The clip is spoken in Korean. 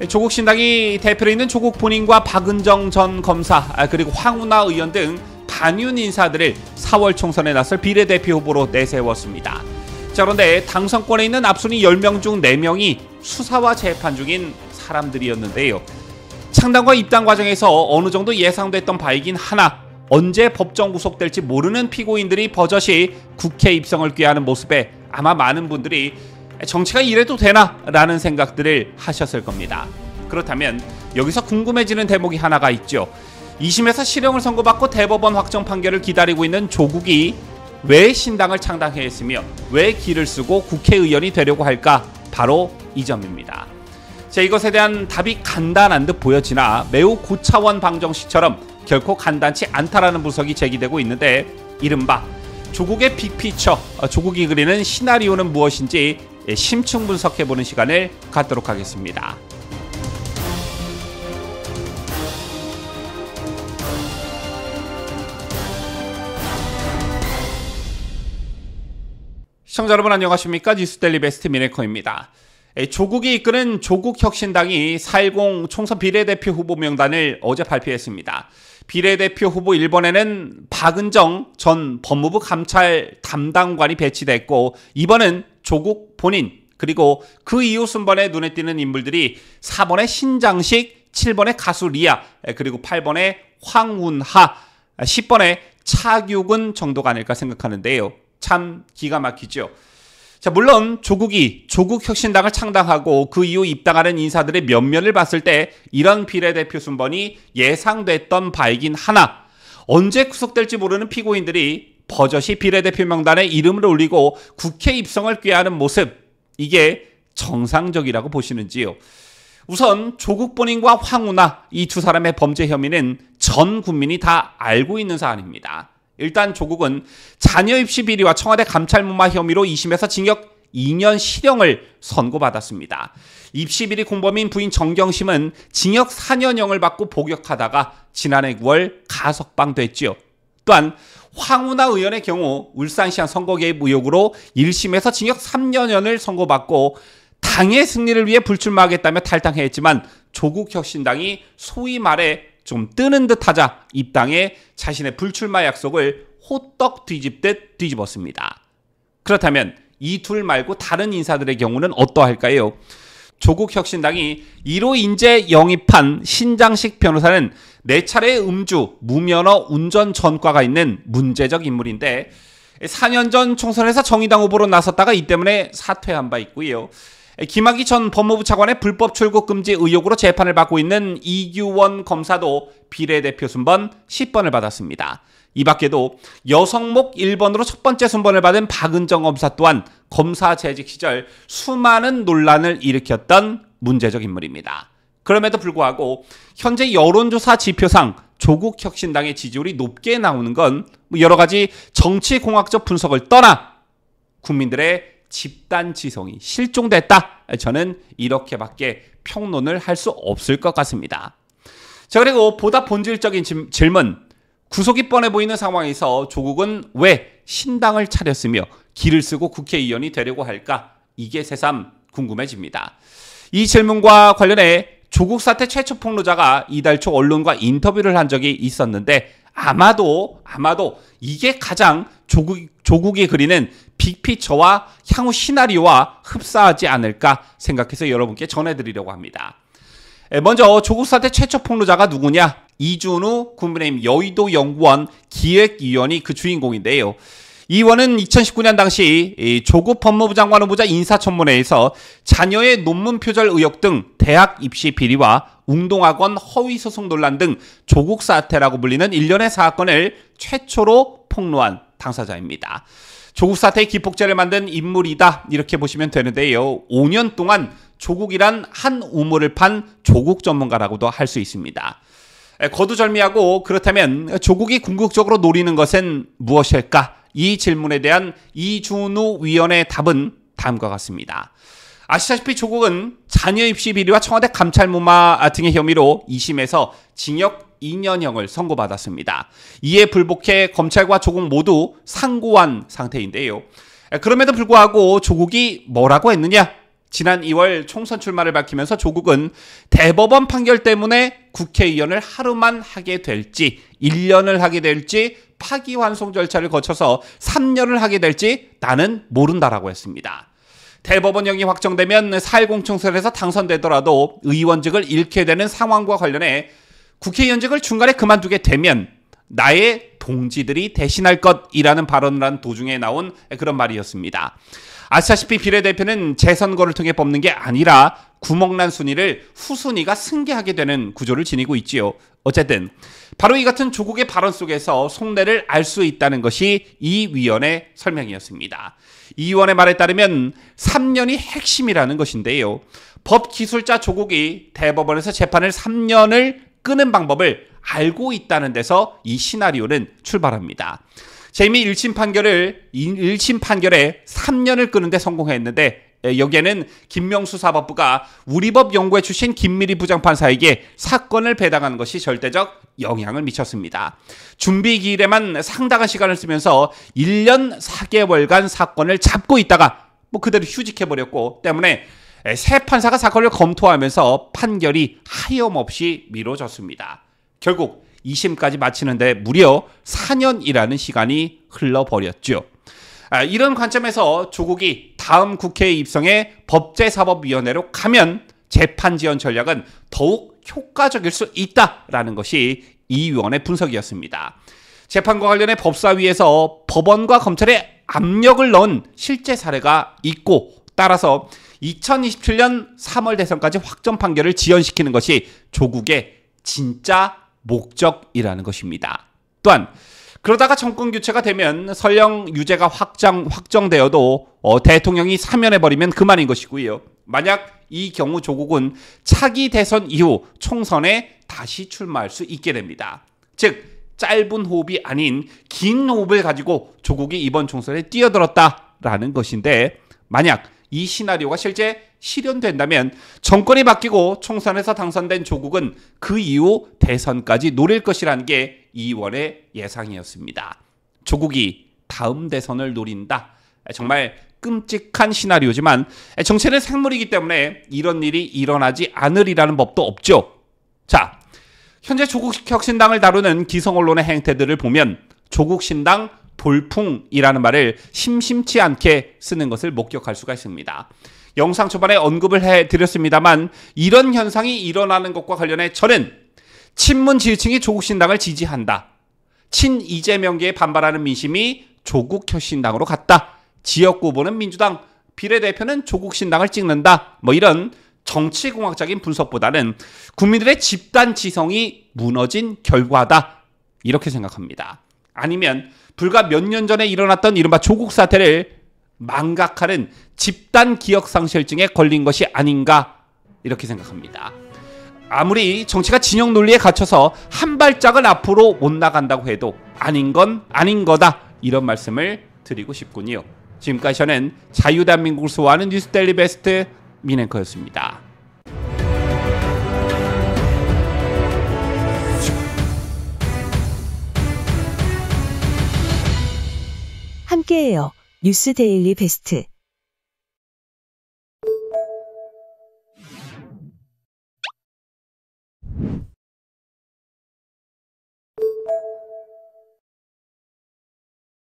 조국 신당이 대표로 있는 조국 본인과 박은정 전 검사 그리고 황운하 의원 등 반윤 인사들을 4월 총선에 나설 비례대표 후보로 내세웠습니다. 자, 그런데 당선권에 있는 앞순위 10명 중 4명이 수사와 재판 중인 사람들이었는데요. 창당과 입당 과정에서 어느 정도 예상됐던 바이긴 하나 언제 법정 구속될지 모르는 피고인들이 버젓이 국회 입성을 꾀하는 모습에 아마 많은 분들이 정치가 이래도 되나? 라는 생각들을 하셨을 겁니다. 그렇다면 여기서 궁금해지는 대목이 하나가 있죠. 2심에서 실형을 선고받고 대법원 확정 판결을 기다리고 있는 조국이 왜 신당을 창당해야 했으며 왜 기를 쓰고 국회의원이 되려고 할까? 바로 이 점입니다. 자, 이것에 대한 답이 간단한 듯 보여지나 매우 고차원 방정식처럼 결코 간단치 않다라는 분석이 제기되고 있는데, 이른바 조국의 빅피처, 조국이 그리는 시나리오는 무엇인지 심층 분석해보는 시간을 갖도록 하겠습니다. 시청자 여러분 안녕하십니까? 뉴스데일리 베스트 미네커입니다. 조국이 이끄는 조국혁신당이 4.10 총선 비례대표 후보 명단을 어제 발표했습니다. 비례대표 후보 1번에는 박은정 전 법무부 감찰 담당관이 배치됐고, 2번은 조국 본인, 그리고 그 이후 순번에 눈에 띄는 인물들이 4번에 신장식, 7번에 가수 리아, 그리고 8번에 황운하, 10번에 차규근 정도가 아닐까 생각하는데요. 참 기가 막히죠. 자, 물론 조국이 조국혁신당을 창당하고 그 이후 입당하는 인사들의 면면을 봤을 때 이런 비례대표 순번이 예상됐던 바이긴 하나, 언제 구속될지 모르는 피고인들이 버젓이 비례대표 명단에 이름을 올리고 국회 입성을 꾀하는 모습, 이게 정상적이라고 보시는지요? 우선 조국 본인과 황운하 이 두 사람의 범죄 혐의는 전 국민이 다 알고 있는 사안입니다. 일단 조국은 자녀 입시 비리와 청와대 감찰무마 혐의로 2심에서 징역 2년 실형을 선고받았습니다. 입시 비리 공범인 부인 정경심은 징역 4년형을 받고 복역하다가 지난해 9월 가석방됐지요. 또한 황운하 의원의 경우 울산시장 선거 개입 의혹으로 1심에서 징역 3년을 선고받고 당의 승리를 위해 불출마하겠다며 탈당했지만 조국혁신당이 소위 말해 좀 뜨는 듯 하자 입당해 자신의 불출마 약속을 호떡 뒤집듯 뒤집었습니다. 그렇다면 이 둘 말고 다른 인사들의 경우는 어떠할까요? 조국혁신당이 1호 인재 영입한 신장식 변호사는 4차례의 음주, 무면허 운전 전과가 있는 문제적 인물인데 4년 전 총선에서 정의당 후보로 나섰다가 이 때문에 사퇴한 바 있고요. 김학의 전 법무부 차관의 불법 출국 금지 의혹으로 재판을 받고 있는 이규원 검사도 비례대표 순번 10번을 받았습니다. 이 밖에도 여성목 1번으로 첫 번째 순번을 받은 박은정 검사 또한 검사 재직 시절 수많은 논란을 일으켰던 문제적 인물입니다. 그럼에도 불구하고 현재 여론조사 지표상 조국혁신당의 지지율이 높게 나오는 건 여러 가지 정치공학적 분석을 떠나 국민들의 집단지성이 실종됐다. 저는 이렇게밖에 평론을 할 수 없을 것 같습니다. 자, 그리고 보다 본질적인 질문. 구속이 뻔해 보이는 상황에서 조국은 왜 신당을 차렸으며 기를 쓰고 국회의원이 되려고 할까? 이게 새삼 궁금해집니다. 이 질문과 관련해 조국 사태 최초 폭로자가 이달 초 언론과 인터뷰를 한 적이 있었는데 아마도 이게 가장 조국이 그리는 빅피처와 향후 시나리오와 흡사하지 않을까 생각해서 여러분께 전해드리려고 합니다. 먼저 조국 사태 최초 폭로자가 누구냐? 이준우 국민의힘 여의도 연구원 기획위원이 그 주인공인데요. 이 의원은 2019년 당시 조국 법무부 장관 후보자 인사청문회에서 자녀의 논문 표절 의혹 등 대학 입시 비리와 웅동학원 허위 소송 논란 등 조국 사태라고 불리는 일련의 사건을 최초로 폭로한 당사자입니다. 조국 사태의 기폭제를 만든 인물이다, 이렇게 보시면 되는데요. 5년 동안 조국이란 한 우물을 판 조국 전문가라고도 할 수 있습니다. 거두절미하고 그렇다면 조국이 궁극적으로 노리는 것은 무엇일까? 이 질문에 대한 이준우 위원의 답은 다음과 같습니다. 아시다시피 조국은 자녀 입시 비리와 청와대 감찰무마 등의 혐의로 2심에서 징역 2년형을 선고받았습니다. 이에 불복해 검찰과 조국 모두 상고한 상태인데요. 그럼에도 불구하고 조국이 뭐라고 했느냐? 지난 2월 총선 출마를 밝히면서 조국은 대법원 판결 때문에 국회의원을 하루만 하게 될지 1년을 하게 될지 파기환송 절차를 거쳐서 3년을 하게 될지 나는 모른다라고 했습니다. 대법원 영이 확정되면 4.10 총선에서 당선되더라도 의원직을 잃게 되는 상황과 관련해 국회의원직을 중간에 그만두게 되면 나의 동지들이 대신할 것이라는 발언을 한 도중에 나온 그런 말이었습니다. 아시다시피 비례대표는 재선거를 통해 뽑는 게 아니라 구멍난 순위를 후순위가 승계하게 되는 구조를 지니고 있지요. 어쨌든 바로 이 같은 조국의 발언 속에서 속내를 알 수 있다는 것이 이 위원의 설명이었습니다. 이 위원의 말에 따르면 3년이 핵심이라는 것인데요. 법기술자 조국이 대법원에서 재판을 3년을 끄는 방법을 알고 있다는 데서 이 시나리오는 출발합니다. 이미 1심 판결에 3년을 끄는데 성공했는데 여기에는 김명수 사법부가 우리법 연구회 출신 김미리 부장판사에게 사건을 배당하는 것이 절대적 영향을 미쳤습니다. 준비 기일에만 상당한 시간을 쓰면서 1년 4개월간 사건을 잡고 있다가 그대로 휴직해버렸고 때문에 새 판사가 사건을 검토하면서 판결이 하염없이 미뤄졌습니다. 결국 2심까지 마치는데 무려 4년이라는 시간이 흘러버렸죠. 이런 관점에서 조국이 다음 국회에 입성해 법제사법위원회로 가면 재판 지연 전략은 더욱 효과적일 수 있다라는 것이 이 위원의 분석이었습니다. 재판과 관련해 법사위에서 법원과 검찰에 압력을 넣은 실제 사례가 있고 따라서 2027년 3월 대선까지 확정 판결을 지연시키는 것이 조국의 진짜 목적이라는 것입니다. 또한 그러다가 정권 교체가 되면 설령 유죄가 확정되어도 대통령이 사면해버리면 그만인 것이고요. 만약 이 경우 조국은 차기 대선 이후 총선에 다시 출마할 수 있게 됩니다. 즉 짧은 호흡이 아닌 긴 호흡을 가지고 조국이 이번 총선에 뛰어들었다라는 것인데 만약 이 시나리오가 실제 실현된다면 정권이 바뀌고 총선에서 당선된 조국은 그 이후 대선까지 노릴 것이라는 게 이 의원의 예상이었습니다. 조국이 다음 대선을 노린다. 정말 끔찍한 시나리오지만 정치는 생물이기 때문에 이런 일이 일어나지 않으리라는 법도 없죠. 자, 현재 조국혁신당을 다루는 기성 언론의 행태들을 보면 조국신당 돌풍이라는 말을 심심치 않게 쓰는 것을 목격할 수가 있습니다. 영상 초반에 언급을 해드렸습니다만 이런 현상이 일어나는 것과 관련해 저는 친문 지지층이 조국신당을 지지한다. 친 이재명계에 반발하는 민심이 조국혁신당으로 갔다. 지역구 후보는 민주당, 비례대표는 조국신당을 찍는다. 이런 정치공학적인 분석보다는 국민들의 집단 지성이 무너진 결과다. 이렇게 생각합니다. 아니면 불과 몇 년 전에 일어났던 이른바 조국 사태를 망각하는 집단 기억상실증에 걸린 것이 아닌가 이렇게 생각합니다. 아무리 정치가 진영 논리에 갇혀서 한 발짝은 앞으로 못 나간다고 해도 아닌 건 아닌 거다 이런 말씀을 드리고 싶군요. 지금까지 저는 자유대한민국을 수호하는 뉴스데일리 베스트 민앵커였습니다. 함께해요. 뉴스데일리 베스트.